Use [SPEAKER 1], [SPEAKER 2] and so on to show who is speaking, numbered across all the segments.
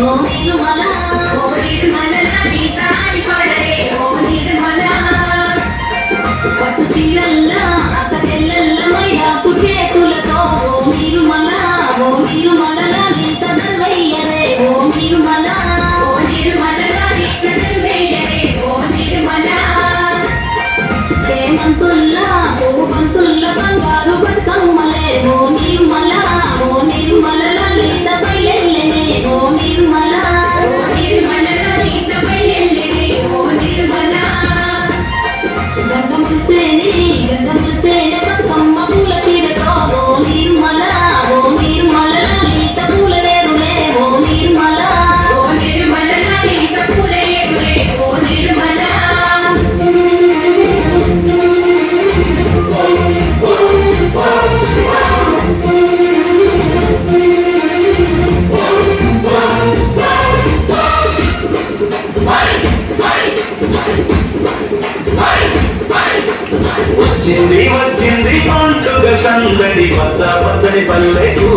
[SPEAKER 1] ఓ నిర్మల ఓ నిర్మల నీ తాడి పడరే ఓ నిర్మల పట్టు చీరల్లా అక్క చెల్లెల్ల మైదాపు చేతులతో ఓ నిర్మల నీ కదవయ్యరే ఓ నిర్మల నీ కదవయ్యరే ఓ నిర్మల చేమంతుల్లా బంతుల్ల బంగారు బతుకమ్మలే ఓ నిర్మల లలితపై ఎల్లెనే ఓ నిర్మల లలితపై ఎల్లెనే ఓ నిర్మల గంగముసేని బతుకమ్మ పూల తీరతో ఓ నిర్మల లలిత పూలలేరులే ఓ నిర్మల లలిత పూలలేరులే ఓ నిర్మల
[SPEAKER 2] వచ్చింది పండుగ సందడి పచ్చ పచ్చని పల్లెకు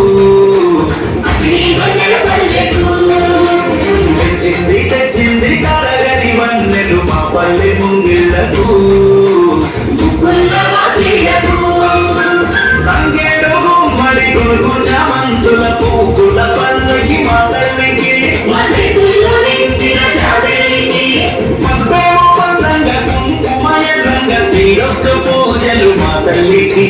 [SPEAKER 2] తెచ్చింది కరగని వన్నెలు మా పల్లె ముంగిళ్లకు తంగేడు గుమ్మడి గొడుగు చామంతుల పూకుల పల్లకి మా తల్లికి కుంకుమ ఎర్రంగ తీరొక్క పూజలు మా తల్లికి